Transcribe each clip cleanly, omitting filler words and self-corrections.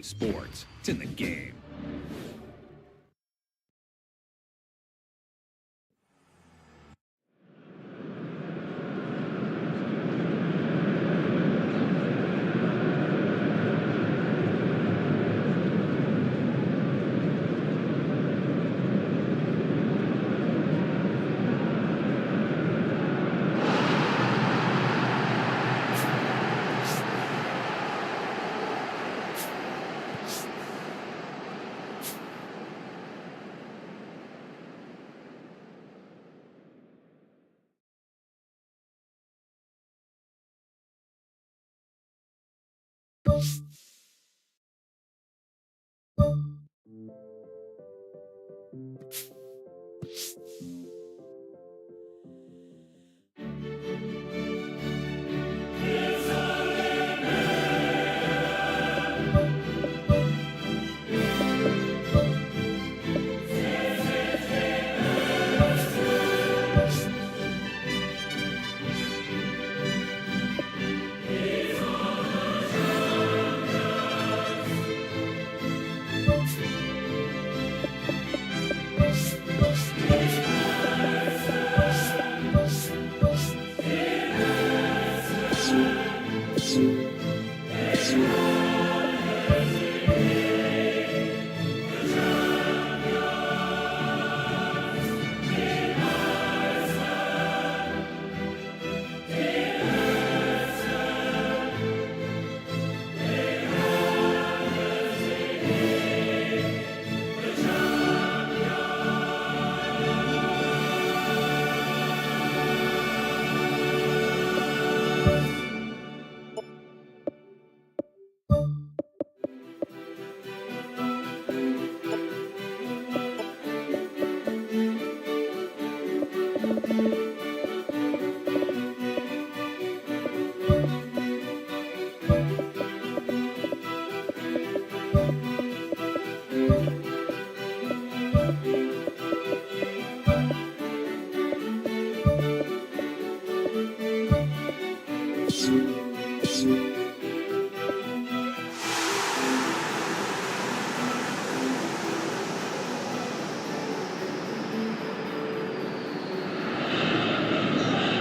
EA Sports. It's in the game.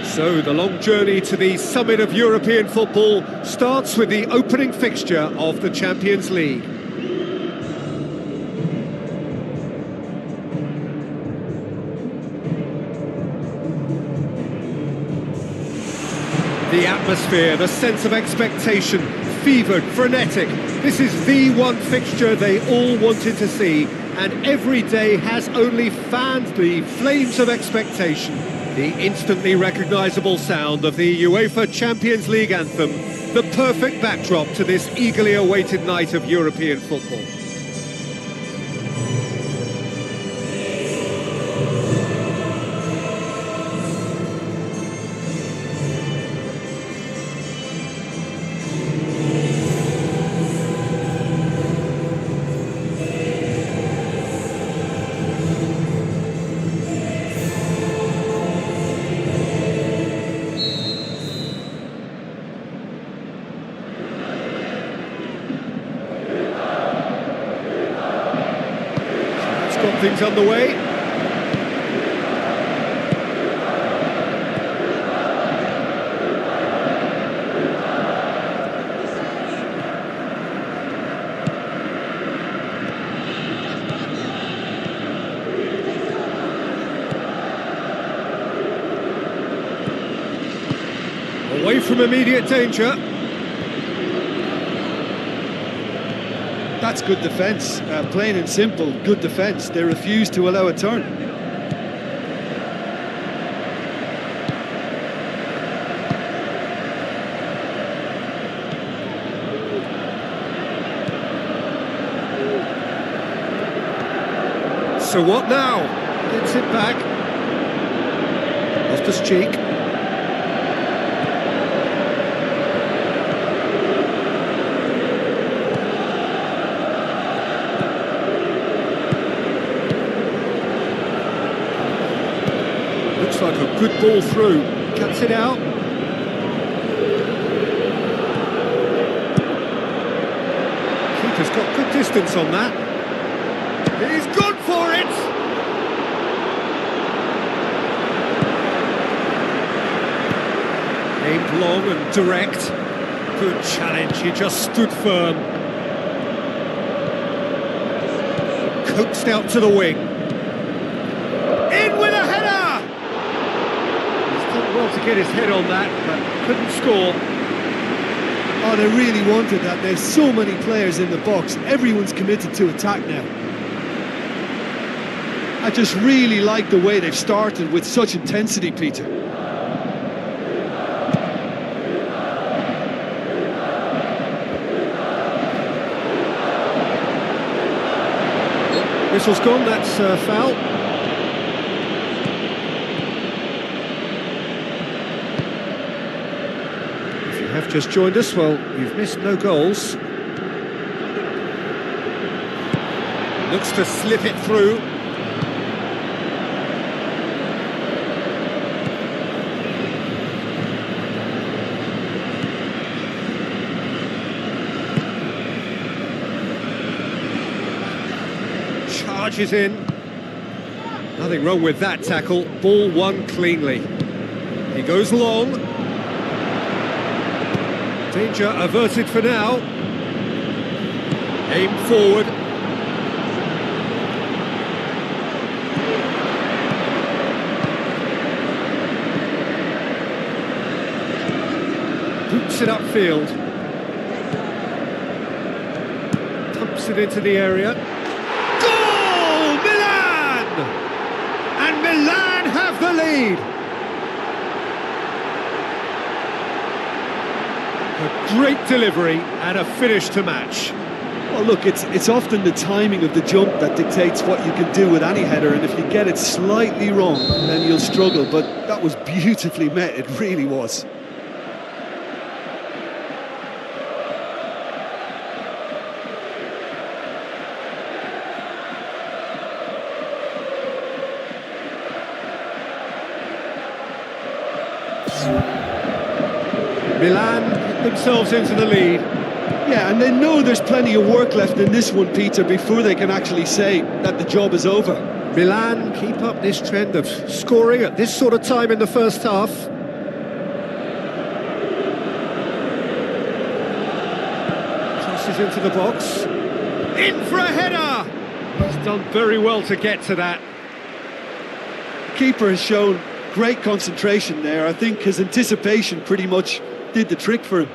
So the long journey to the summit of European football starts with the opening fixture of the Champions League. The atmosphere, the sense of expectation, fevered, frenetic. This is the one fixture they all wanted to see, and every day has only fanned the flames of expectation. The instantly recognisable sound of the UEFA Champions League anthem, the perfect backdrop to this eagerly awaited night of European football. Got things underway. Away from immediate danger. That's good defence, plain and simple, good defence. They refuse to allow a turn. So what now? Gets it back. Loftus-Cheek. Looks like a good ball through. Cuts it out. Keeper's got distance on that. He's gone for it! Aimed long and direct. Good challenge, he just stood firm. Coaxed out to the wing. In with a header! He's done well to get his head on that, but couldn't score. Oh, they really wanted that. There's so many players in the box. Everyone's committed to attack now. I just really like the way they've started with such intensity, Peter. Whistle's gone, that's a foul. If you have just joined us, well, you've missed no goals. Looks to slip it through. Charges in. Nothing wrong with that tackle. Ball won cleanly. He goes long. Danger averted for now. Aim forward. Boots it upfield. Pumps it into the area. And Milan have the lead. A great delivery and a finish to match. Well, look, it's often the timing of the jump that dictates what you can do with any header, and if you get it slightly wrong, then you'll struggle. But that was beautifully met, it really was. Milan put themselves into the lead. Yeah, and they know there's plenty of work left in this one, Peter, before they can actually say that the job is over. Milan keep up this trend of scoring at this sort of time in the first half. Crosses into the box. In for a header! He's done very well to get to that. The keeper has shown great concentration there. I think his anticipation pretty much did the trick for him.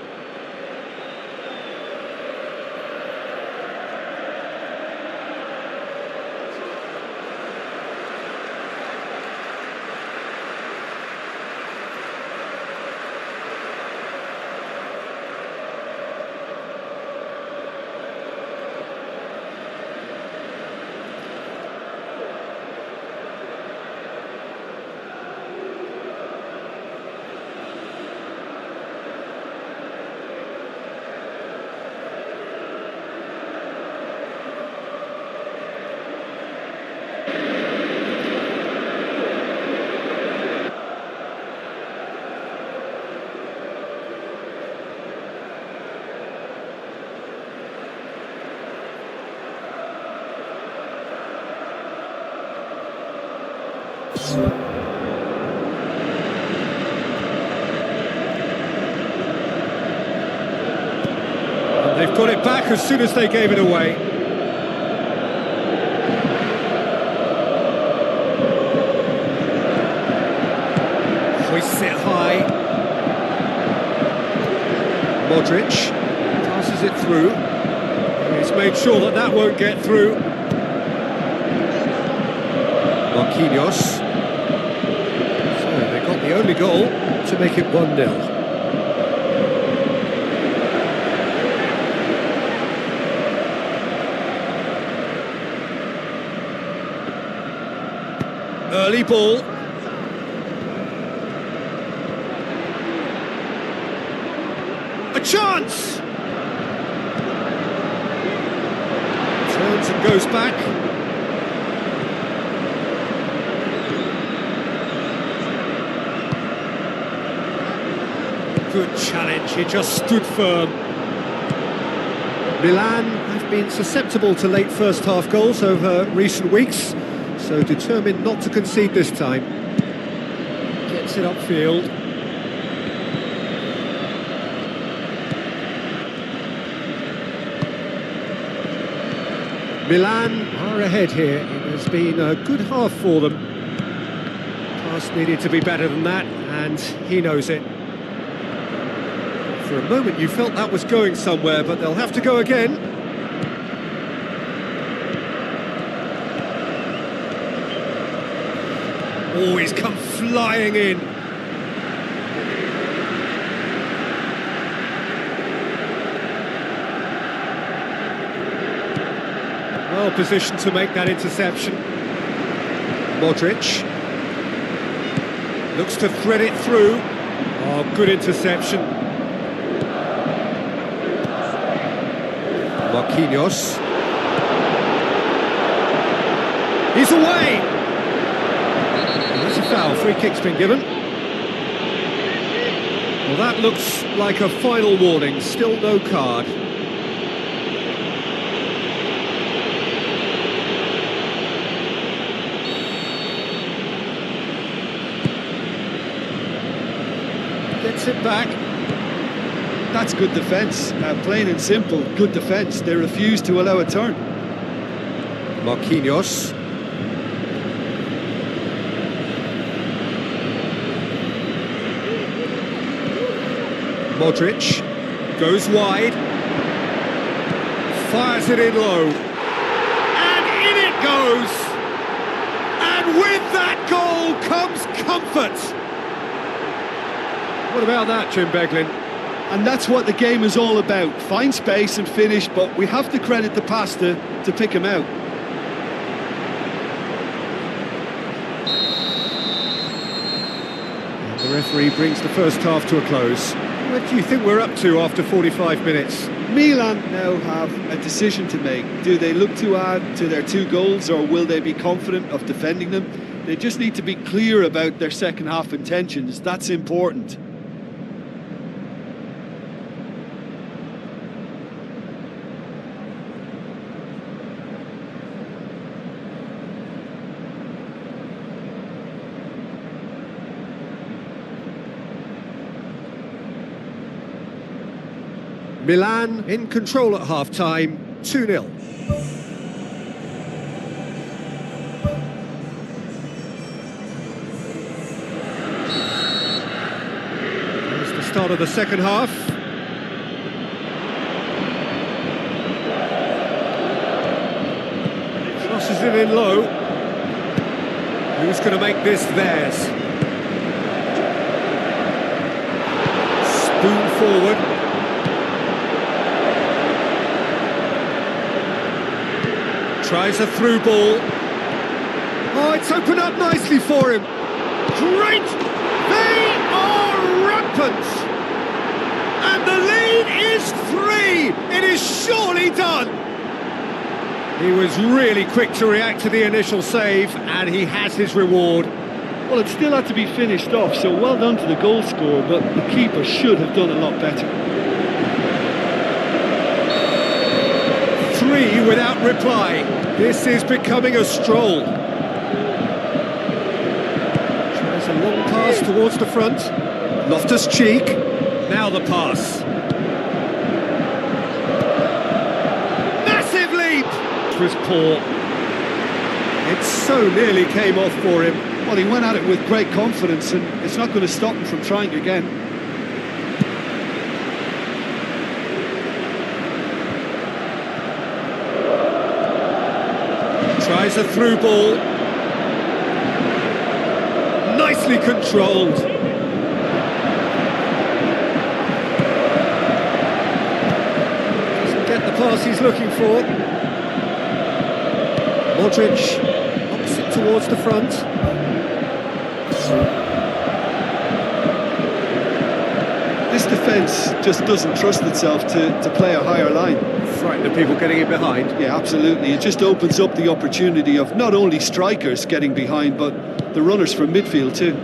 And they've got it back as soon as they gave it away. Hoists it high. Modric passes it through. He's made sure that that won't get through. Marquinhos. So they got the only goal to make it 1-0. Early ball. A chance! Turns and goes back. Good challenge, he just stood firm. Milan have been susceptible to late first-half goals over recent weeks, so determined not to concede this time. Gets it upfield. Milan are ahead here. It has been a good half for them. Pass needed to be better than that, and he knows it. For a moment you felt that was going somewhere, but they'll have to go again. Oh, he's come flying in. Well positioned to make that interception. Modric looks to thread it through. Oh, good interception. Marquinhos. He's away! That's a foul. Free kick's been given. Well, that looks like a final warning. Still no card. Gets it back. That's good defence, plain and simple, good defence. They refuse to allow a turn. Marquinhos. Modric goes wide, fires it in low, and in it goes! And with that goal comes comfort! What about that, Jim Beglin? And that's what the game is all about. Find space and finish, but we have to credit the pastor to pick him out. And the referee brings the first half to a close. What do you think we're up to after 45 minutes? Milan now have a decision to make. Do they look to add to their 2 goals, or will they be confident of defending them? They just need to be clear about their second half intentions. That's important. Milan in control at half-time, 2-0. There's the start of the second half. Crosses it in low. Who's going to make this theirs? Spoon forward. Tries a through ball. Oh, it's opened up nicely for him. Great! They are rampant! And the lead is 3! It is surely done! He was really quick to react to the initial save, and he has his reward. Well, it still had to be finished off, so well done to the goal scorer, but the keeper should have done a lot better. 3 without reply. This is becoming a stroll. Tries a long pass towards the front. Loftus-Cheek. Now the pass. Massive leap! It was poor. It so nearly came off for him. Well, he went at it with great confidence, and it's not going to stop him from trying again. Tries a through ball. Nicely controlled. Doesn't get the pass he's looking for. Modric knocks it towards the front. This defence just doesn't trust itself to play a higher line. Frightened of people getting in behind. Yeah, absolutely. It just opens up the opportunity of not only strikers getting behind, but the runners from midfield too.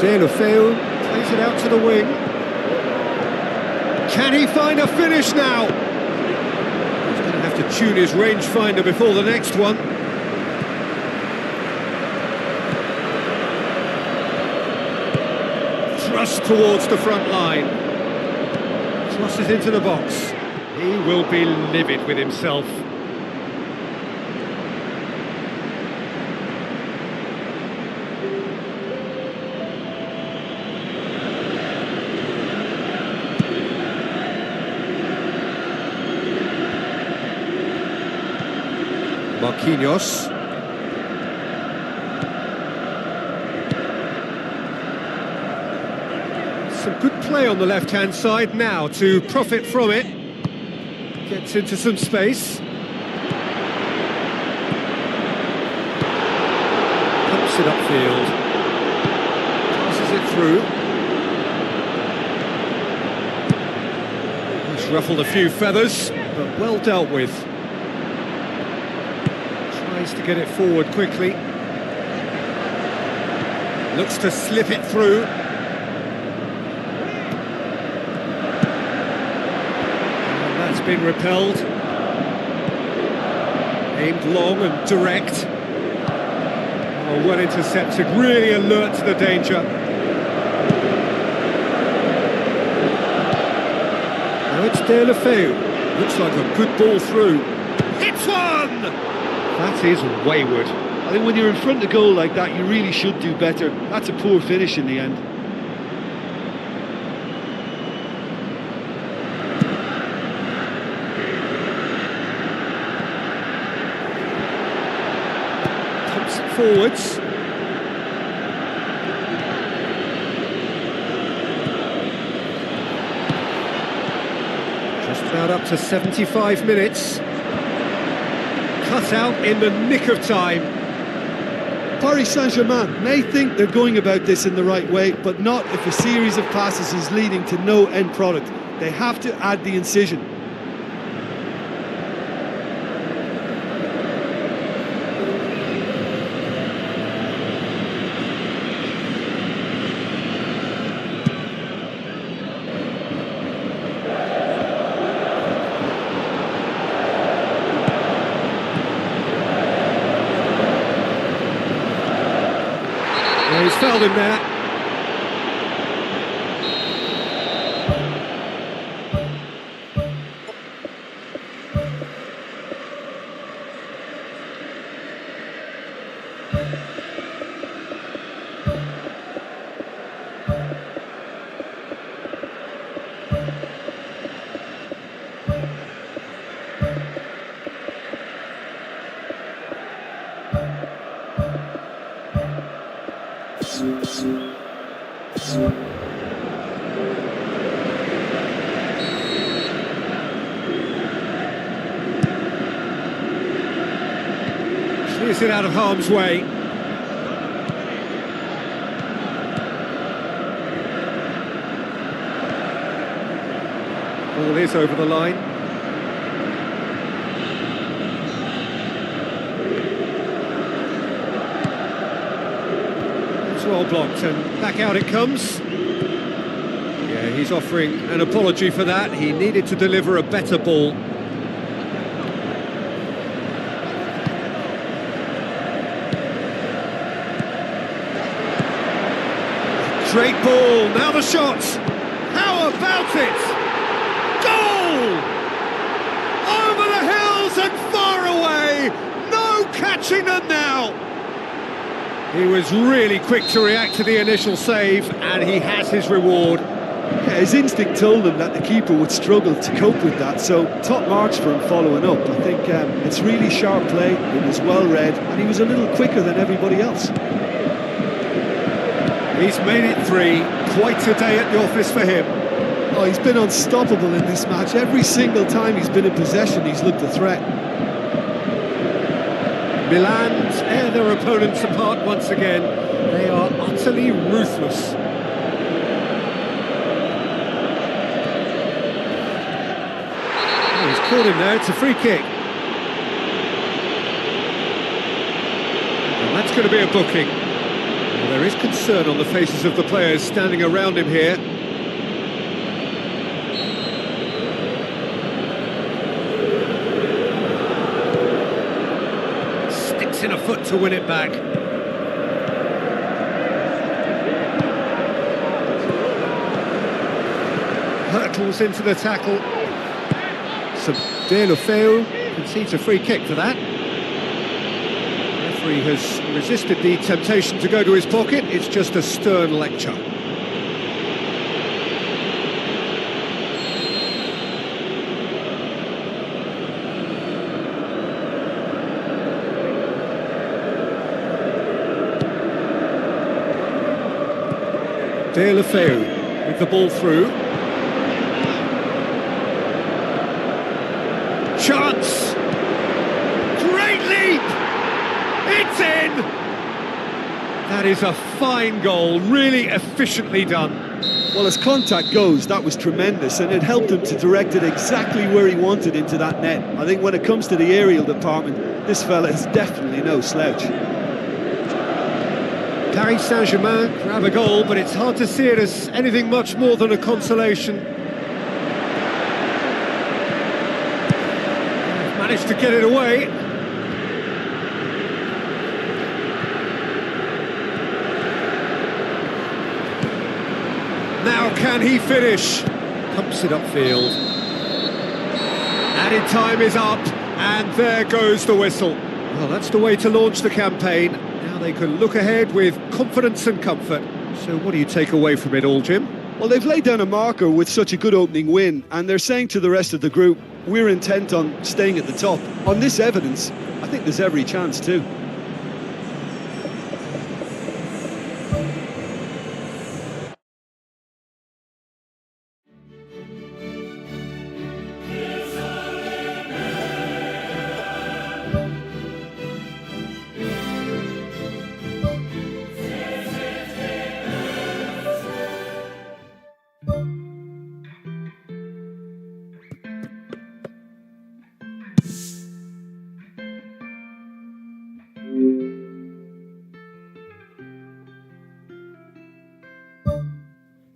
Deulofeu plays it out to the wing. Can he find a finish now? He's going to have to tune his rangefinder before the next one. Thrust towards the front line. Crosses into the box. He will be livid with himself. Marquinhos. Some good play on the left-hand side now to profit from it. Gets into some space. Pumps it upfield. Passes it through. He's ruffled a few feathers, but well dealt with. Tries to get it forward quickly. Looks to slip it through. And that's been repelled. Aimed long and direct. Oh, well intercepted, really alert to the danger. Now it's Deulofeu. Looks like a good ball through. Hits one! That is wayward. I think when you're in front of goal like that, you really should do better. That's a poor finish in the end. Pumps it forwards. Just about up to 75 minutes. Cut out in the nick of time. Paris Saint-Germain may think they're going about this in the right way, but not if a series of passes is leading to no end product. They have to add the incision. He's fouled him there. Clears it out of harm's way. Ball is over the line. It's well blocked and back out it comes. Yeah, he's offering an apology for that. He needed to deliver a better ball. Great ball, now the shot! How about it? Goal! Over the hills and far away! No catching them now! He was really quick to react to the initial save, and he has his reward. Yeah, his instinct told him that the keeper would struggle to cope with that, so top marks for him following up. I think it's really sharp play, it was well read, and he was a little quicker than everybody else. He's made it three, quite a day at the office for him. Oh, he's been unstoppable in this match. Every single time he's been in possession, he's looked a threat. Milan tear their opponents apart once again. They are utterly ruthless. Oh, he's caught him there, it's a free kick. And that's going to be a booking. Well, there is concern on the faces of the players standing around him here. Sticks in a foot to win it back. Hurtles into the tackle. Deulofeu concedes a free kick for that. The referee has resisted the temptation to go to his pocket. It's just a stern lecture. Deulofeu with the ball through. Chance! Great leap! It's in! That is a fine goal, really efficiently done. Well, as contact goes, that was tremendous, and it helped him to direct it exactly where he wanted into that net. I think when it comes to the aerial department, this fella is definitely no slouch. Paris Saint-Germain grab a goal, but it's hard to see it as anything much more than a consolation. Managed to get it away. Now can he finish? Pumps it upfield. Added time is up, and there goes the whistle. Well, that's the way to launch the campaign. Now they can look ahead with confidence and comfort. So what do you take away from it all, Jim? Well, they've laid down a marker with such a good opening win, and they're saying to the rest of the group, we're intent on staying at the top. On this evidence, I think there's every chance too.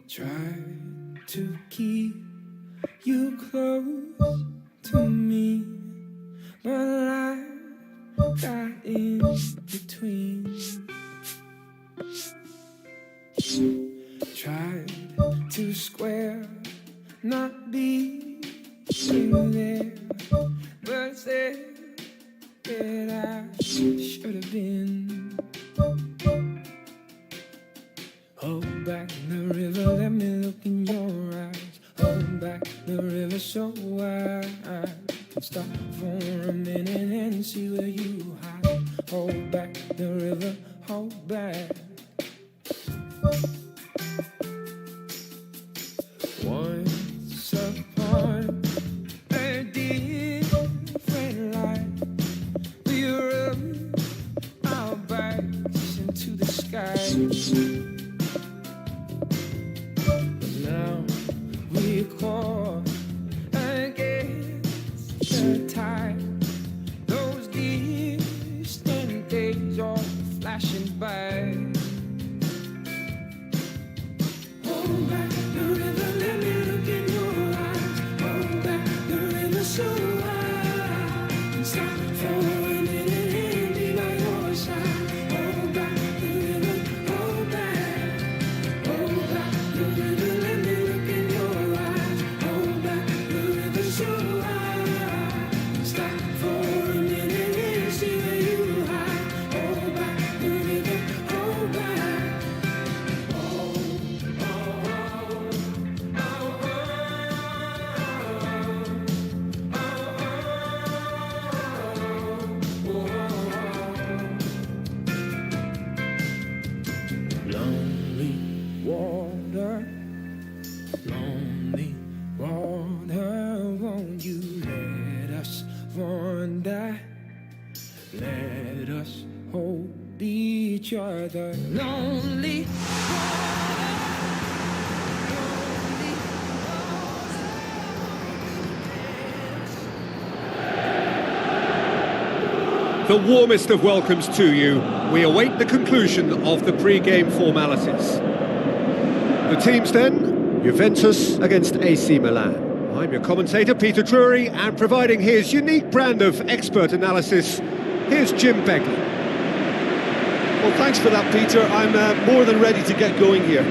Try to keep you close to me, but life got in between. Tried to square, not be you there, but said that I should have been. Hold back the river, let me look in your eyes. Hold back the river so I can stop for a minute and see where you hide. Hold back the river, hold back. Once upon a different life, we rubbed our backs into the sky. We're caught against the tide. Those distant days are flashing by. Hold back the river, let me look in your eyes. Hold back the river so I can stop for a minute and be by your side. Hold back the river, hold back. Hold back the river, let me look in your eyes. Hold back the river so I stop for a minute and see where you hide. Hold back the river, hold back. Oh, oh, oh, oh, Lonely water, lonely water, won't you let us wander? Let us hold each other. Lonely The warmest of welcomes to you. We await the conclusion of the pre-game formalities. The teams then, Juventus against AC Milan. I'm your commentator, Peter Drury, and providing his unique brand of expert analysis, here's Jim Begley. Well, thanks for that, Peter. I'm more than ready to get going here.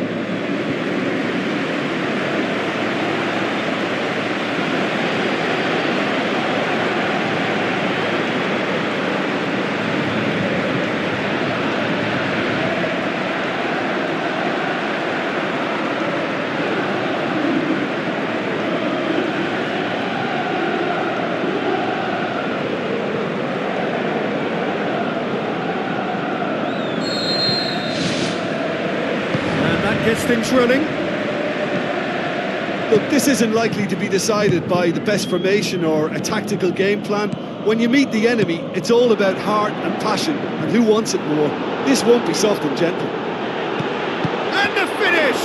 Gets things running. Look, this isn't likely to be decided by the best formation or a tactical game plan. When you meet the enemy, it's all about heart and passion, and who wants it more. This won't be soft and gentle. And the finish!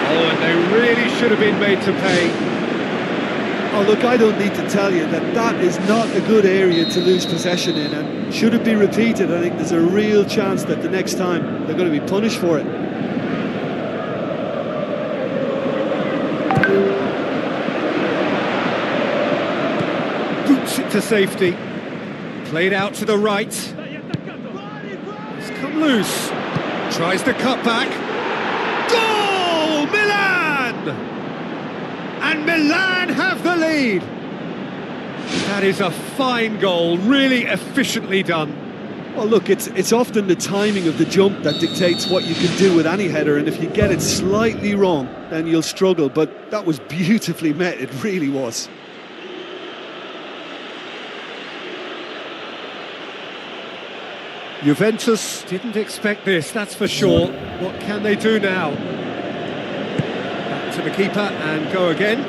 Oh, and they really should have been made to pay. Oh, look, I don't need to tell you that that is not a good area to lose possession in, and should it be repeated, I think there's a real chance that the next time they're going to be punished for it. Boots it to safety. Played out to the right. It's come loose. Tries the cut back. Goal! Milan! And Milan have the lead. That is a fine goal, really efficiently done. Well, look, it's often the timing of the jump that dictates what you can do with any header, and if you get it slightly wrong, then you'll struggle, but that was beautifully met, it really was. Juventus didn't expect this, that's for sure. What can they do now? Back to the keeper and go again.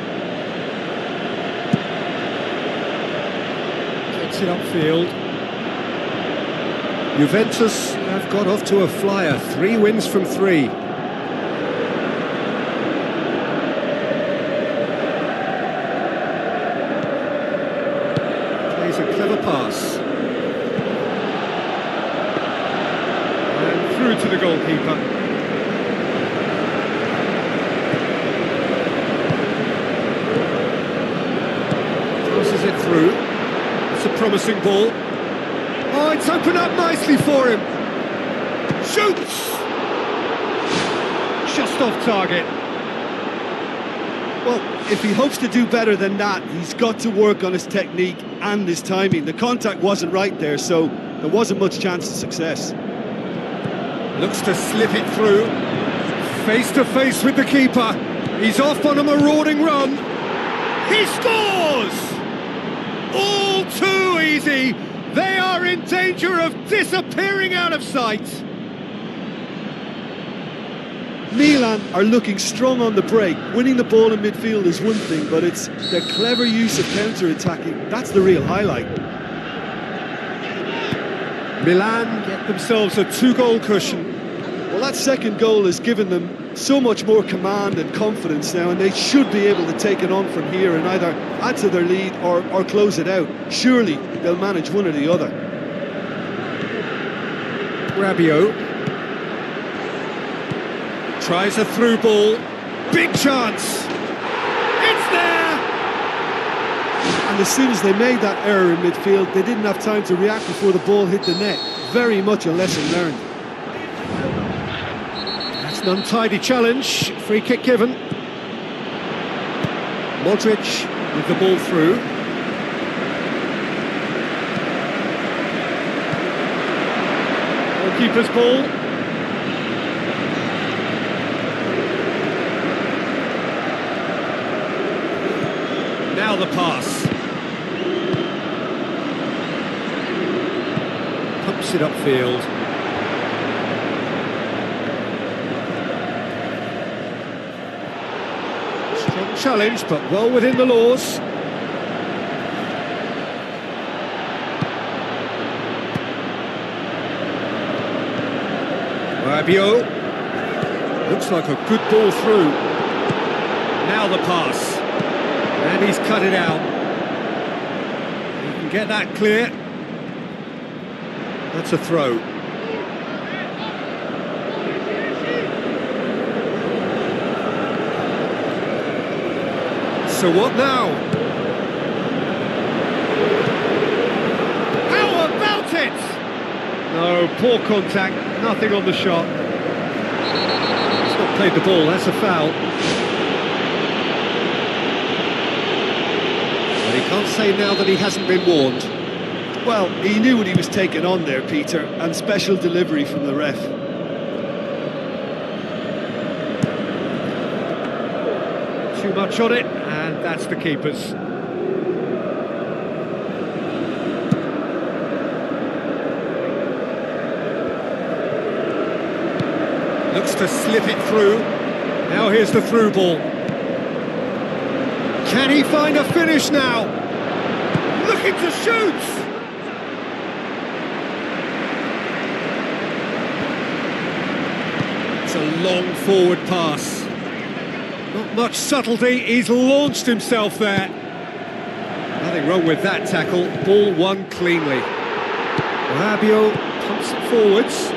Gets it upfield. Juventus have got off to a flyer, 3 wins from 3. Plays a clever pass. And through to the goalkeeper. Passes it through. It's a promising ball. Oh, it's opened up nicely for him. Shoots! Just off target. Well, if he hopes to do better than that, he's got to work on his technique and his timing. The contact wasn't right there, so there wasn't much chance of success. Looks to slip it through. Face to face with the keeper. He's off on a marauding run. He scores! All too easy. They are in danger of disappearing out of sight. Milan are looking strong on the break. Winning the ball in midfield is one thing, but it's their clever use of counter-attacking. That's the real highlight. Milan get themselves a 2-goal cushion. Well, that second goal has given them so much more command and confidence now, and they should be able to take it on from here and either add to their lead or close it out. Surely they'll manage one or the other. Rabiot tries a through ball. Big chance. It's there. And as soon as they made that error in midfield, they didn't have time to react before the ball hit the net. Very much a lesson learned. That's an untidy challenge. Free kick given. Modric with the ball through. Goalkeeper's ball. Now the pass. Pumps it upfield. Strong challenge, but well within the laws. Rabiot. Looks like a good ball through. Now the pass. And he's cut it out. He can get that clear. That's a throw. So what now? How about it? No, poor contact, nothing on the shot. He's not played the ball, that's a foul. But he can't say now that he hasn't been warned. Well, he knew what he was taking on there, Peter, and special delivery from the ref. Too much on it, and that's the keeper's. Looks to slip it through. Now here's the through ball. Can he find a finish now? Looking to shoot! It's a long forward pass. Not much subtlety, he's launched himself there. Nothing wrong with that tackle, ball won cleanly. Fabio pumps it forwards.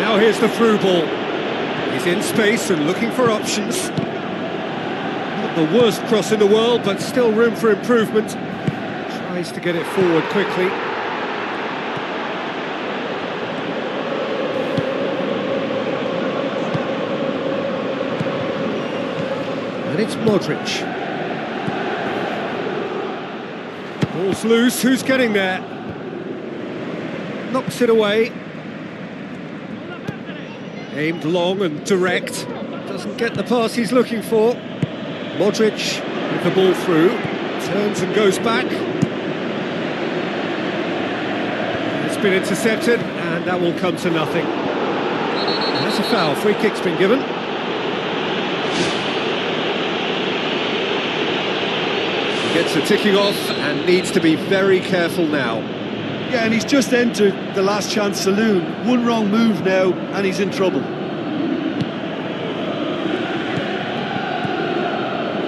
Now here's the through ball. He's in space and looking for options. Not the worst cross in the world, but still room for improvement. Tries to get it forward quickly. And it's Modric. Ball's loose, who's getting there? Knocks it away. Aimed long and direct. Doesn't get the pass he's looking for. Modric with the ball through. Turns and goes back. It's been intercepted, and that will come to nothing. And that's a foul. Free kick's been given. Gets the ticking off and needs to be very careful now. Yeah, and he's just entered the last chance saloon. One wrong move now, and he's in trouble.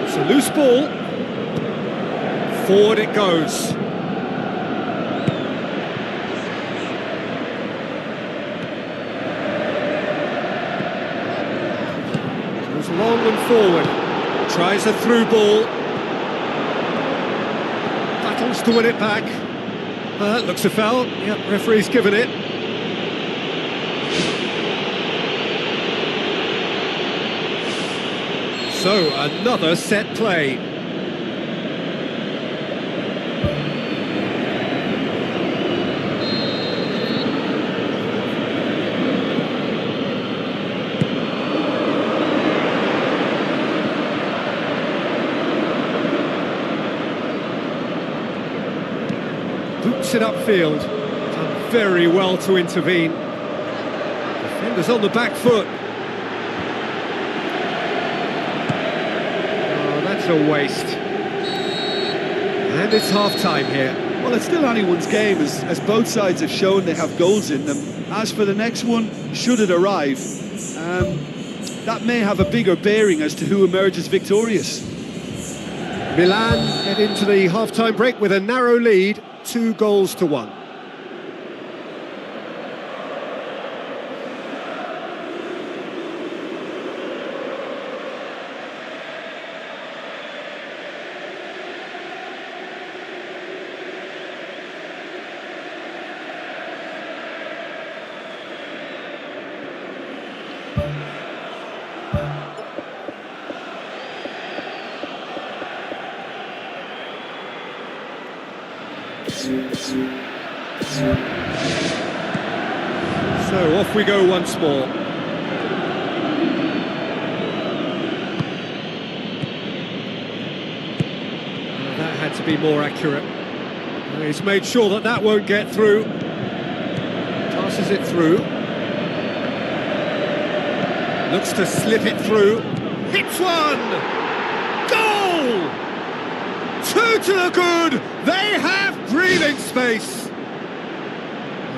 It's a loose ball. Forward it goes. Goes long and forward. Tries a through ball. Battles to win it back. Looks a foul. Yep, referee's given it. So, another set play. Boots it upfield. Done very well to intervene. Defender's on the back foot. Oh, that's a waste. And it's half-time here. Well, it's still anyone's game, as both sides have shown they have goals in them. As for the next one, should it arrive, that may have a bigger bearing as to who emerges victorious. Milan head into the half-time break with a narrow lead, 2-1. So off we go once more. That had to be more accurate. He's made sure that that won't get through. Passes it through. Looks to slip it through. Hits one! Goal! 2 to the good! They have breathing space!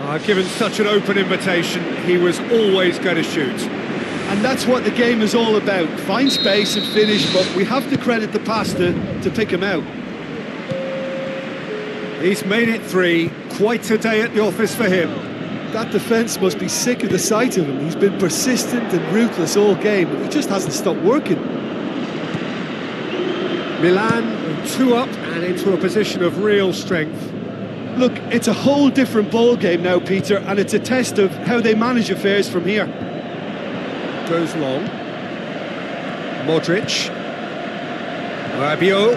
I've given such an open invitation, he was always going to shoot. And that's what the game is all about. Find space and finish, but we have to credit the passer to pick him out. He's made it 3, quite a day at the office for him. That defence must be sick of the sight of him. He's been persistent and ruthless all game, but he just hasn't stopped working. Milan 2 up and into a position of real strength. Look, it's a whole different ball game now, Peter, and it's a test of how they manage affairs from here. Goes long. Modric. Rabiot.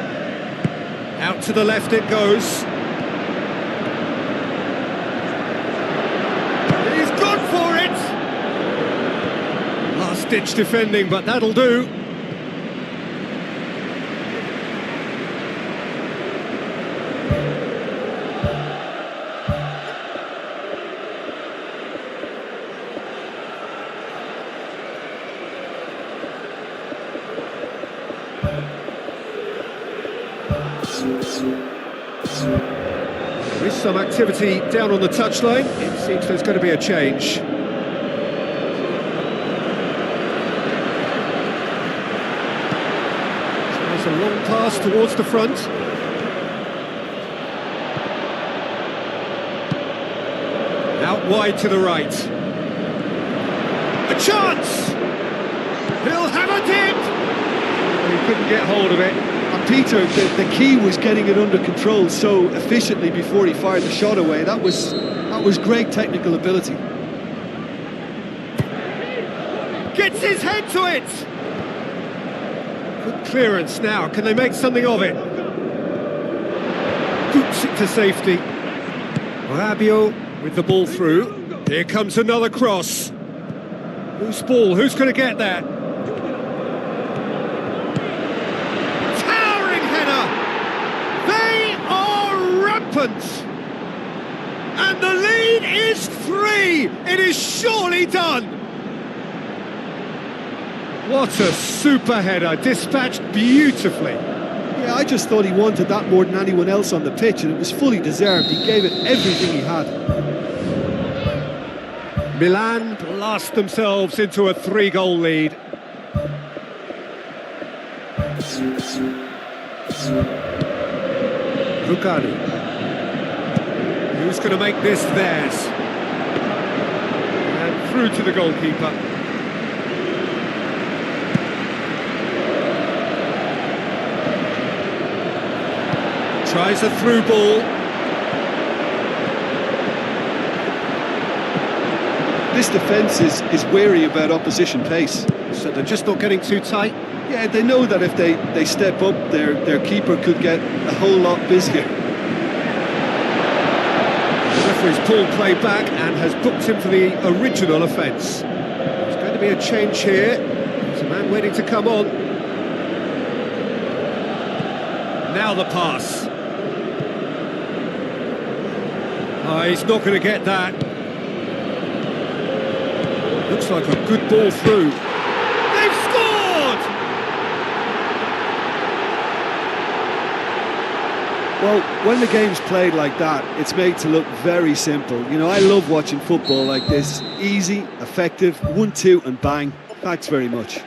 Out to the left it goes. He's gone for it! Last-ditch defending, but that'll do. There is some activity down on the touchline. It seems there's going to be a change. Tries a long pass towards the front. Out wide to the right. A chance! He'll have it in! He couldn't get hold of it. And Peter, the key was getting it under control so efficiently before he fired the shot away. That was great technical ability. Gets his head to it! Good clearance now, can they make something of it? Boots it to safety. Rabiot with the ball through. Here comes another cross. Loose ball, who's going to get that? And the lead is 3! It is surely done! What a super header, dispatched beautifully. Yeah, I just thought he wanted that more than anyone else on the pitch, and it was fully deserved. He gave it everything he had. Milan blast themselves into a 3-goal lead. Rugani. Who's going to make this theirs? And through to the goalkeeper. Tries a through ball. This defence is wary about opposition pace. So they're just not getting too tight? Yeah, they know that if they step up, their keeper could get a whole lot busier. Referee's pulled play back and has booked him for the original offence. There's going to be a change here. There's a man waiting to come on. Now the pass. Oh, he's not going to get that. Looks like a good ball through. They've scored! Well, when the game's played like that, it's made to look very simple. You know, I love watching football like this. Easy, effective, 1-2 and bang. Thanks very much.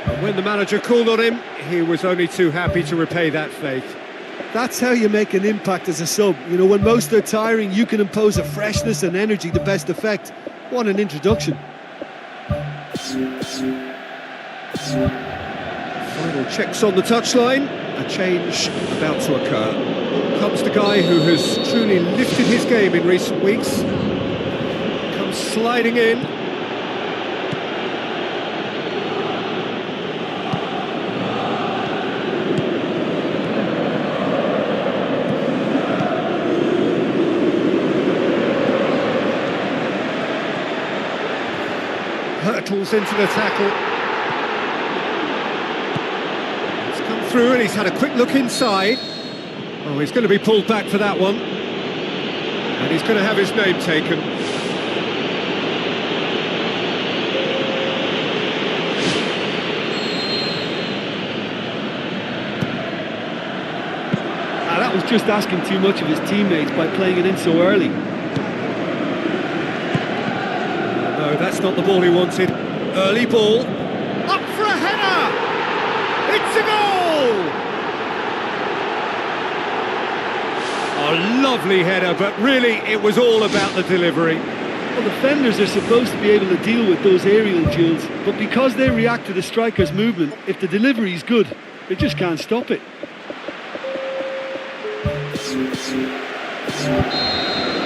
And when the manager called on him, he was only too happy to repay that faith. That's how you make an impact as a sub. You know, when most are tiring, you can impose a freshness and energy to best effect. What an introduction. Final checks on the touchline. A change about to occur. Comes the guy who has truly lifted his game in recent weeks. Comes sliding in. Hurtles into the tackle. Through, and he's had a quick look inside. Oh, he's going to be pulled back for that one. And he's going to have his name taken. That was just asking too much of his teammates by playing it in so early. No, that's not the ball he wanted. Early ball. Up for a header! It's a goal! Oh, lovely header, but really it was all about the delivery. Well, defenders are supposed to be able to deal with those aerial duels, but because they react to the striker's movement, if the delivery is good, they just can't stop it.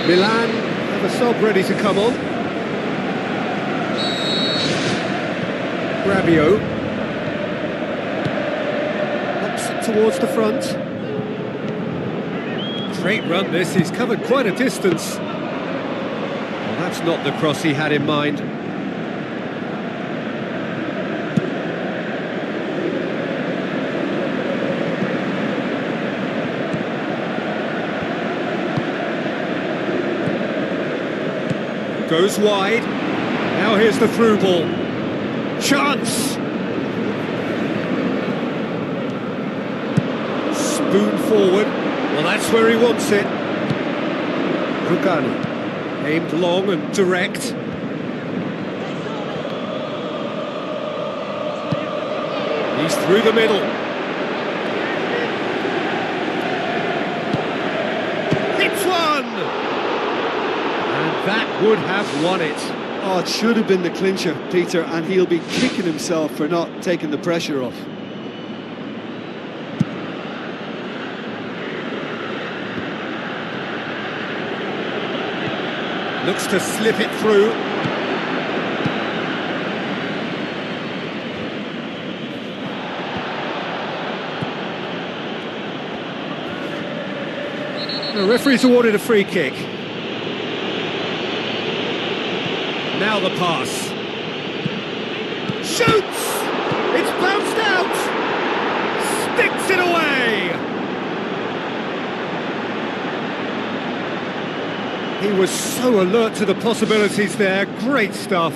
Milan have a sub ready to come on. Rabiot pops it towards the front. Great run this, he's covered quite a distance. Well, that's not the cross he had in mind. Goes wide. Now here's the through ball. Chance! Spoon forward. Well, that's where he wants it. Rugani. Aimed long and direct. He's through the middle. Hits one! And that would have won it. Oh, it should have been the clincher, Peter, and he'll be kicking himself for not taking the pressure off. Looks to slip it through. The referee's awarded a free kick. Now the pass. Shoots! It's bounced out! Sticks it away! He was so alert to the possibilities there. Great stuff.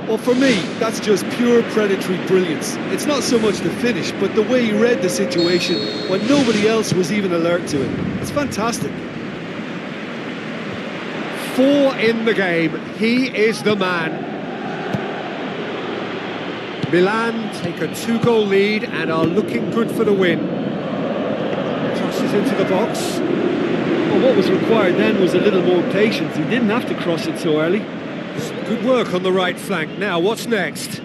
Well, for me, that's just pure predatory brilliance. It's not so much the finish, but the way he read the situation when nobody else was even alert to it. It's fantastic. 4 in the game. He is the man. Milan take a 2-goal lead and are looking good for the win. Crosses into the box. Well, what was required then was a little more patience. He didn't have to cross it so early. Good work on the right flank. Now, what's next?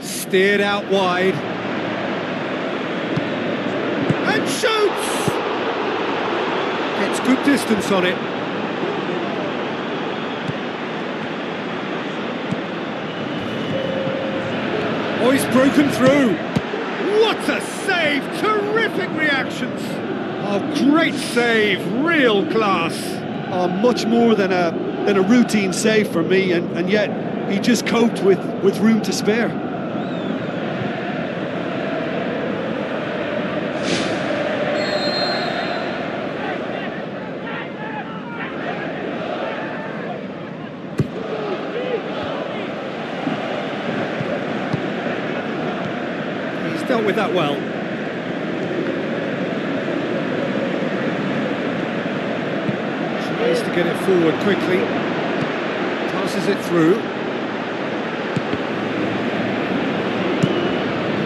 Steered out wide. And shoots! Gets good distance on it. Oh, he's broken through. What a save! Terrific reactions. Oh, great save. Real class. Oh, much more than a routine save for me, and yet he just coped with room to spare. He's dealt with that well. Tries to get it forward quickly. Passes it through.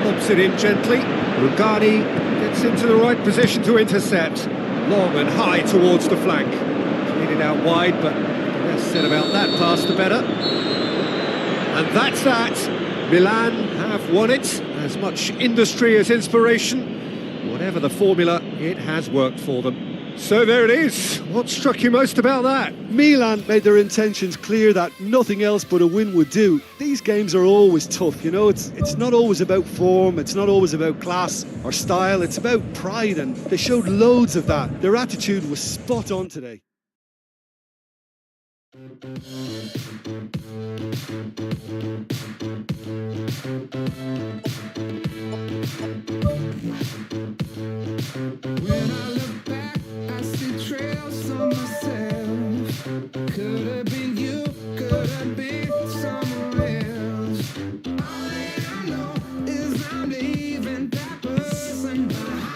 Lobs it in gently. Rugani gets into the right position to intercept. Long and high towards the flank. Played it out wide, but the less said about that pass, the better. And that's that. Milan have won it. As much industry as inspiration. Whatever the formula, it has worked for them. So there it is. What struck you most about that? Milan made their intentions clear that nothing else but a win would do. These games are always tough, you know, it's not always about form, it's not always about class or style, it's about pride, and they showed loads of that. Their attitude was spot on today. When I look back, I see trails of myself. Could have been you, could have been somewhere else. All that I know is I'm leaving that person behind.